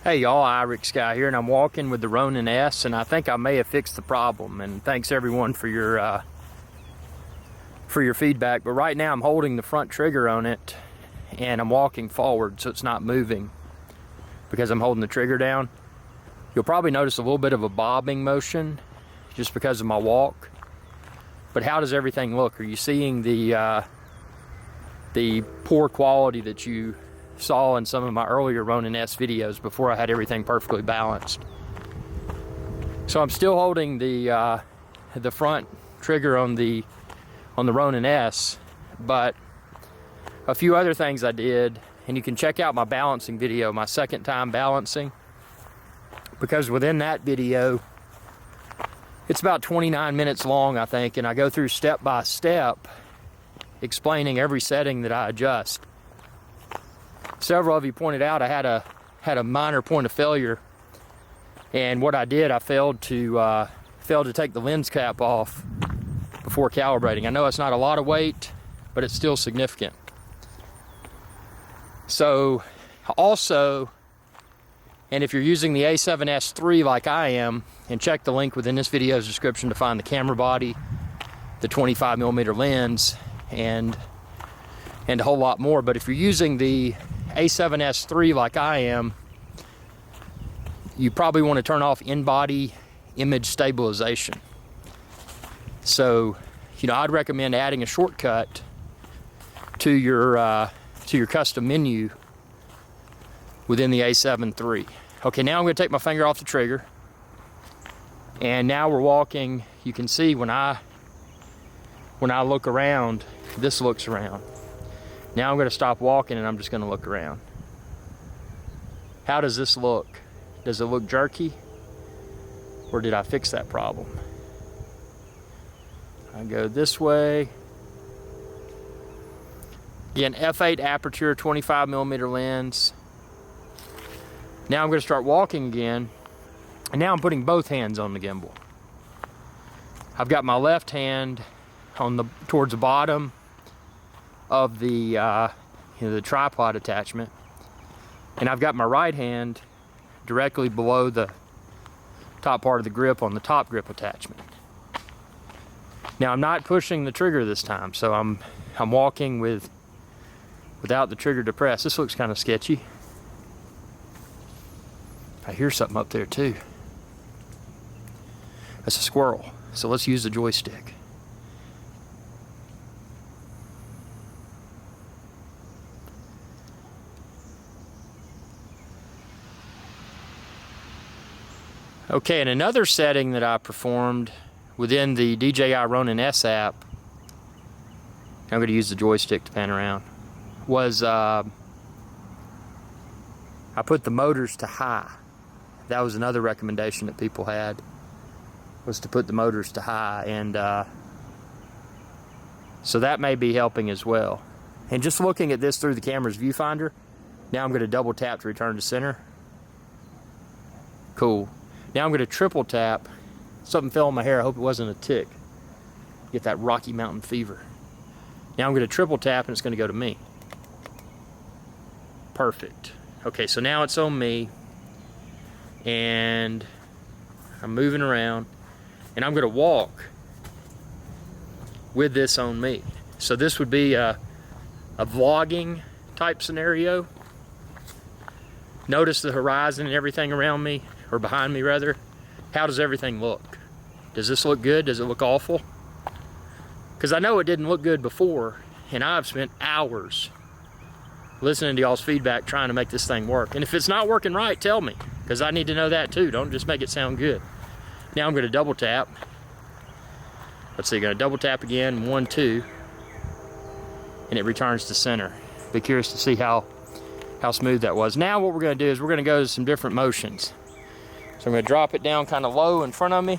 Hey y'all, Irix Guy here, and I'm walking with the Ronin-S, and I think I may have fixed the problem. And thanks everyone for your feedback. But right now I'm holding the front trigger on it, and I'm walking forward, so it's not moving because I'm holding the trigger down. You'll probably notice a little bit of a bobbing motion just because of my walk. But how does everything look? Are you seeing the poor quality that you saw in some of my earlier Ronin-S videos before I had everything perfectly balanced? So I'm still holding the front trigger on the Ronin-S, but a few other things I did, and you can check out my balancing video, my second time balancing, because within that video, it's about 29 minutes long, I think, and I go through step by step explaining every setting that I adjust. Several of you pointed out I had a minor point of failure, and what I did, I failed to take the lens cap off before calibrating. I know it's not a lot of weight, but it's still significant. So also, and if you're using the A7S III like I am, and check the link within this video's description to find the camera body, the 25mm lens, and a whole lot more. But if you're using the A7S III like I am, you probably want to turn off in-body image stabilization. So, I'd recommend adding a shortcut to your custom menu within the A7 III. Okay, now I'm going to take my finger off the trigger, and now we're walking. You can see when I look around, this looks around. Now I'm going to stop walking and I'm just going to look around. How does this look? Does it look jerky? Or did I fix that problem? I go this way. Again, f8 aperture, 25mm lens. Now I'm going to start walking again. And now I'm putting both hands on the gimbal. I've got my left hand towards the bottom of the tripod attachment, and I've got my right hand directly below the top part of the grip on the top grip attachment. Now I'm not pushing the trigger this time, so I'm walking without the trigger depressed. This looks kind of sketchy. I hear something up there too. That's a squirrel. So let's use the joystick. Okay, and another setting that I performed within the DJI Ronin-S app, I'm going to use the joystick to pan around, was I put the motors to high. That was another recommendation that people had, was to put the motors to high, and so that may be helping as well. And just looking at this through the camera's viewfinder, now I'm going to double tap to return to center. Cool. Now I'm going to triple tap. Something fell on my hair. I hope it wasn't a tick. Get that Rocky Mountain fever. Now I'm going to triple tap and it's going to go to me. Perfect. Okay, so now it's on me. And I'm moving around. And I'm going to walk with this on me. So this would be a vlogging type scenario. Notice the horizon and everything around me, or behind me rather. How does everything look? Does this look good? Does it look awful? Because I know it didn't look good before, and I've spent hours listening to y'all's feedback trying to make this thing work. And if it's not working right, tell me, because I need to know that too. Don't just make it sound good. Now I'm going to double tap. Let's see, going to double tap again, 1, 2, and it returns to center. Be curious to see how smooth that was. Now what we're going to do is we're going to go to some different motions. So I'm going to drop it down kind of low in front of me,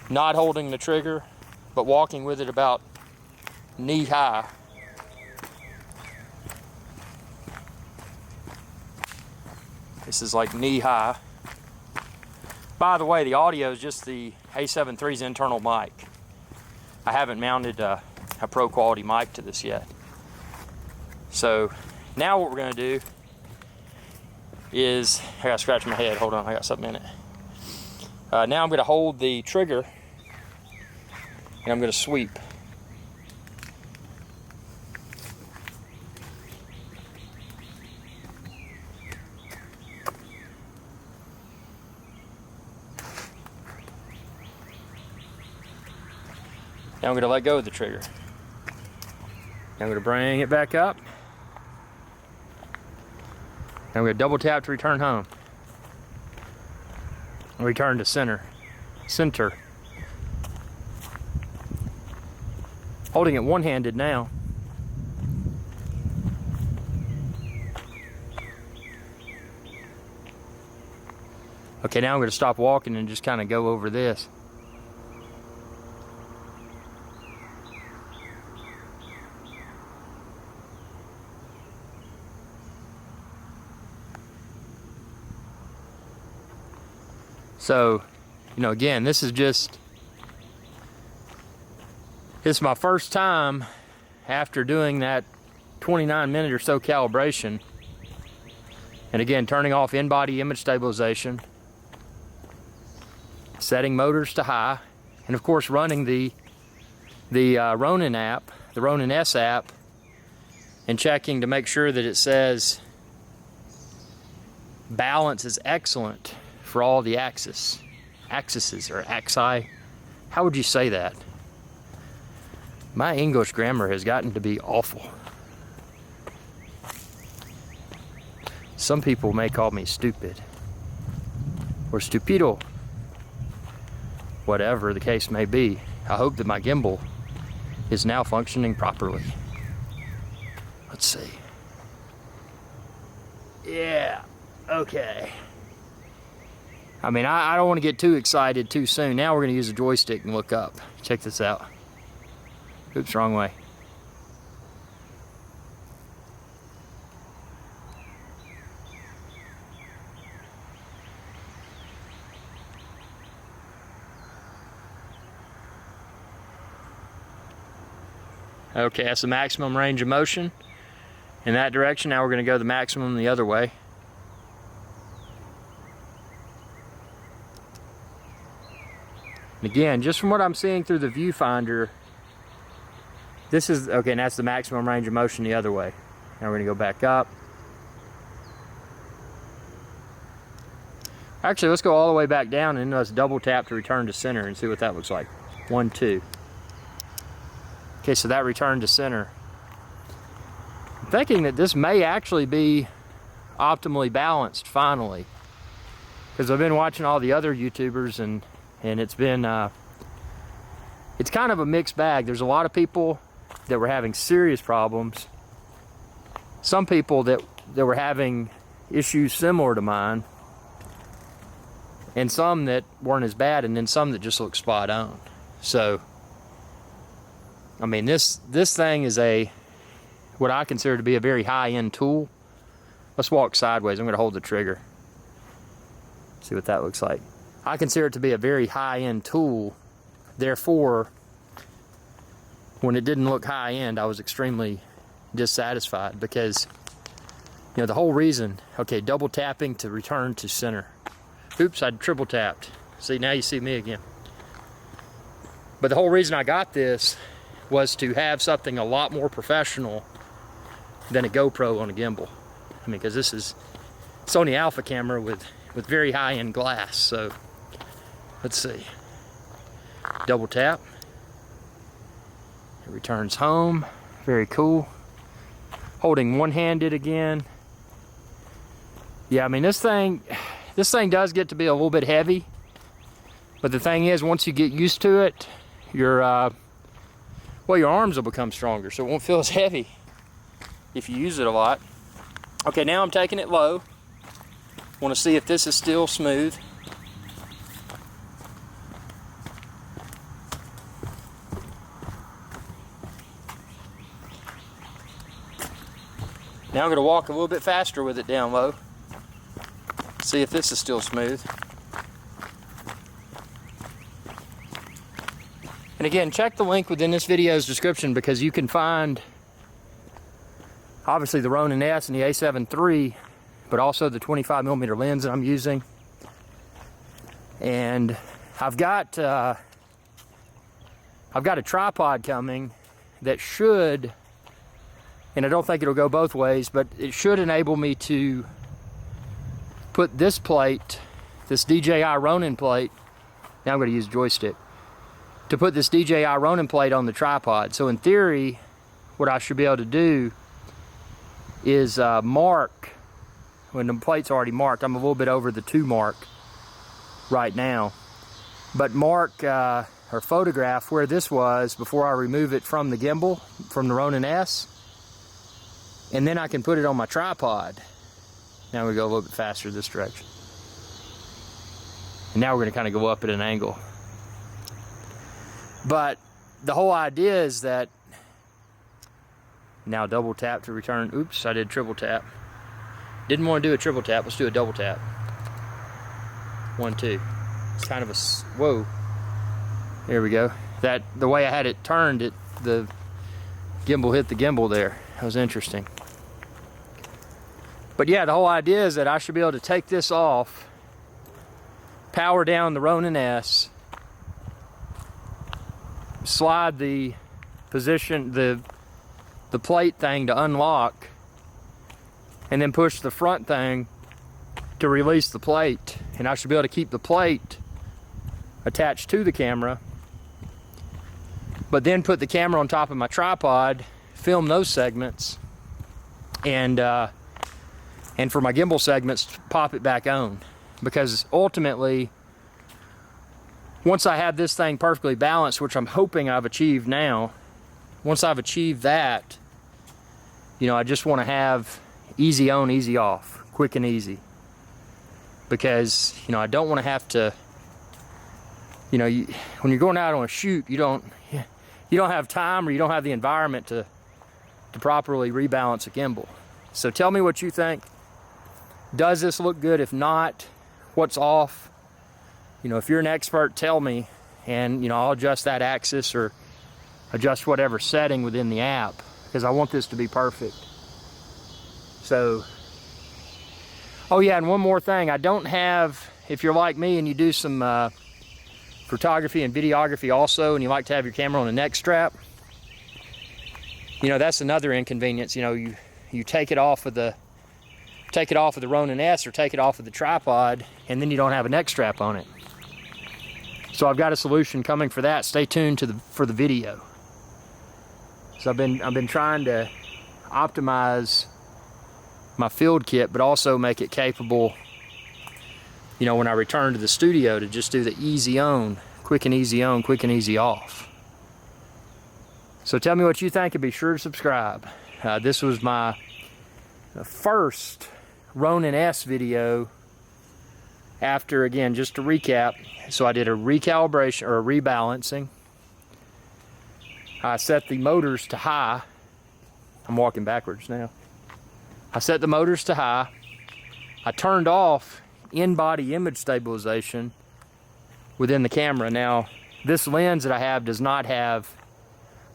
not holding the trigger, but walking with it about knee high. This is like knee high. By the way, the audio is just the A7 III's internal mic. I haven't mounted a pro quality mic to this yet. So now what we're going to do is, I gotta scratch my head, hold on, I got something in it. Now I'm gonna hold the trigger and I'm gonna sweep. Now I'm going to let go of the trigger. Now I'm going to bring it back up. Now I'm going to double tap to return home. And return to center. Holding it one-handed now. Okay, now I'm going to stop walking and just kind of go over this. So, you know, again, this is my first time after doing that 29-minute or so calibration. And again, turning off in-body image stabilization, setting motors to high, and of course running the Ronin app, the Ronin-S app, and checking to make sure that it says balance is excellent for all the axes or axi. How would you say that? My English grammar has gotten to be awful. Some people may call me stupid or stupido. Whatever the case may be, I hope that my gimbal is now functioning properly. Let's see. Yeah, okay. I mean, I don't want to get too excited too soon. Now we're going to use a joystick and look up. Check this out. Oops, wrong way. Okay, that's the maximum range of motion in that direction. Now we're going to go the maximum the other way. And again, just from what I'm seeing through the viewfinder, this is, okay, and that's the maximum range of motion the other way. Now we're going to go back up. Actually, let's go all the way back down and let's double tap to return to center and see what that looks like. 1, 2. Okay, so that returned to center. I'm thinking that this may actually be optimally balanced finally, because I've been watching all the other YouTubers and it's been it's kind of a mixed bag. There's a lot of people that were having serious problems, some people that were having issues similar to mine, and some that weren't as bad, and then some that just looked spot on. So I mean, this thing is what I consider to be a very high-end tool. Let's walk sideways. I'm going to hold the trigger. See what that looks like. I consider it to be a very high-end tool. Therefore, when it didn't look high-end, I was extremely dissatisfied because, you know, the whole reason, okay, double tapping to return to center. Oops, I triple tapped. See, now you see me again. But the whole reason I got this was to have something a lot more professional than a GoPro on a gimbal. I mean, because this is Sony Alpha camera with very high-end glass. So let's see. Double tap. It returns home. Very cool. Holding one-handed again. Yeah, I mean, this thing does get to be a little bit heavy. But the thing is, once you get used to it, your arms will become stronger, so it won't feel as heavy if you use it a lot. Okay, now I'm taking it low. Want to see if this is still smooth. Now I'm going to walk a little bit faster with it down low. See if this is still smooth. And again, check the link within this video's description, because you can find obviously the Ronin-S and the A7 III but also the 25mm lens that I'm using. And I've got a tripod coming that should, and I don't think it'll go both ways, but it should enable me to put this plate, this DJI Ronin plate, now I'm going to use a joystick, to put this DJI Ronin plate on the tripod. So in theory, what I should be able to do is mark, when the plate's already marked, I'm a little bit over the 2 mark right now, but mark or photograph where this was before I remove it from the gimbal, from the Ronin-S, and then I can put it on my tripod. Now we go a little bit faster this direction. And now we're going to kind of go up at an angle. But the whole idea is that, now double tap to return. Oops, I did triple tap. Didn't want to do a triple tap, let's do a double tap. 1, 2. It's kind of a, whoa. There we go. That, the way I had it turned, the gimbal hit the gimbal there. That was interesting. But yeah, the whole idea is that I should be able to take this off, power down the Ronin-S, slide the position, the plate thing to unlock, and then push the front thing to release the plate. And I should be able to keep the plate attached to the camera, but then put the camera on top of my tripod, film those segments, and for my gimbal segments, pop it back on. Because ultimately, once I have this thing perfectly balanced, which I'm hoping I've achieved now, once I've achieved that, you know, I just want to have easy on, easy off, quick and easy. Because, you know, I don't want to have to, you know, when you're going out on a shoot, you don't have time, or you don't have the environment to properly rebalance a gimbal. So tell me what you think. Does this look good? If not, what's off? You know, if you're an expert, tell me, and you know, I'll adjust that axis or adjust whatever setting within the app, because I want this to be perfect. So, oh yeah, and one more thing, I don't have, if you're like me and you do some photography and videography also, and you like to have your camera on a neck strap, you know, that's another inconvenience. You know, you take it off of the Ronin-S or take it off of the tripod, and then you don't have a neck strap on it. So I've got a solution coming for that. Stay tuned for the video. So I've been trying to optimize my field kit, but also make it capable, you know, when I return to the studio, to just do the easy on, quick and easy on, quick and easy off. So tell me what you think, and be sure to subscribe. This was my first Ronin-S video after, again, just to recap, so I did a recalibration or a rebalancing. I set the motors to high. I'm walking backwards now. I set the motors to high. I turned off in-body image stabilization within the camera. Now, this lens that I have does not have,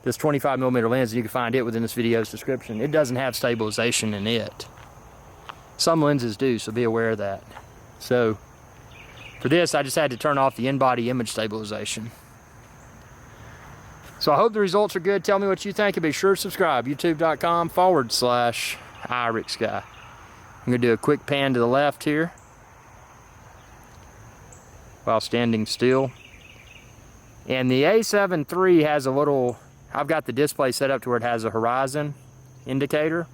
this 25mm lens, and you can find it within this video's description. It doesn't have stabilization in it. Some lenses do, so be aware of that. So, for this, I just had to turn off the in-body image stabilization. So I hope the results are good. Tell me what you think, and be sure to subscribe. youtube.com/irixguy. I'm going to do a quick pan to the left here while standing still. And the A7 III has a little, I've got the display set up to where it has a horizon indicator.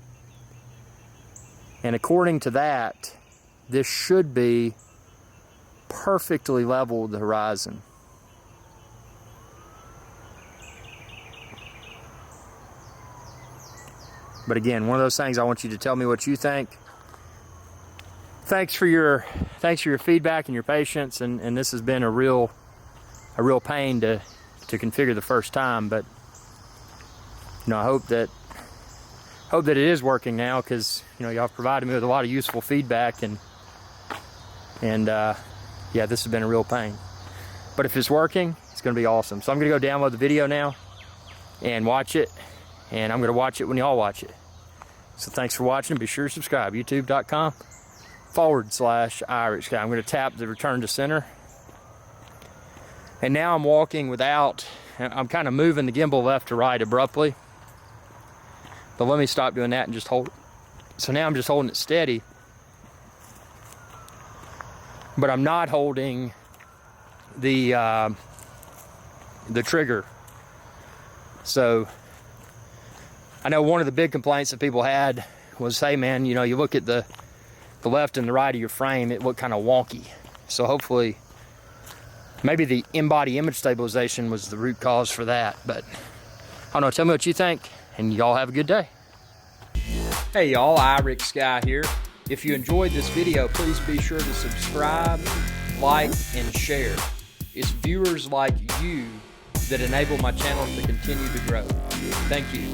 And according to that, this should be perfectly level with the horizon. But again, one of those things, I want you to tell me what you think. Thanks for your feedback and your patience, and this has been a real pain to configure the first time, but you know, I hope that it is working now, because you know, y'all have provided me with a lot of useful feedback, and yeah, this has been a real pain. But if it's working, it's going to be awesome. So I'm going to go download the video now and watch it, and I'm going to watch it when y'all watch it. So thanks for watching. Be sure to subscribe. youtube.com/irixguy. /Irish guy. I'm going to tap the return to center. And now I'm walking without, I'm kind of moving the gimbal left to right abruptly. But let me stop doing that and just hold it. So now I'm just holding it steady. But I'm not holding the trigger. So I know one of the big complaints that people had was, hey man, you know, you look at the left and the right of your frame, it looked kind of wonky. So hopefully, maybe the in-body image stabilization was the root cause for that. But I don't know, tell me what you think, and y'all have a good day. Hey y'all, Irish guy here. If you enjoyed this video, please be sure to subscribe, like, and share. It's viewers like you that enable my channel to continue to grow. Thank you.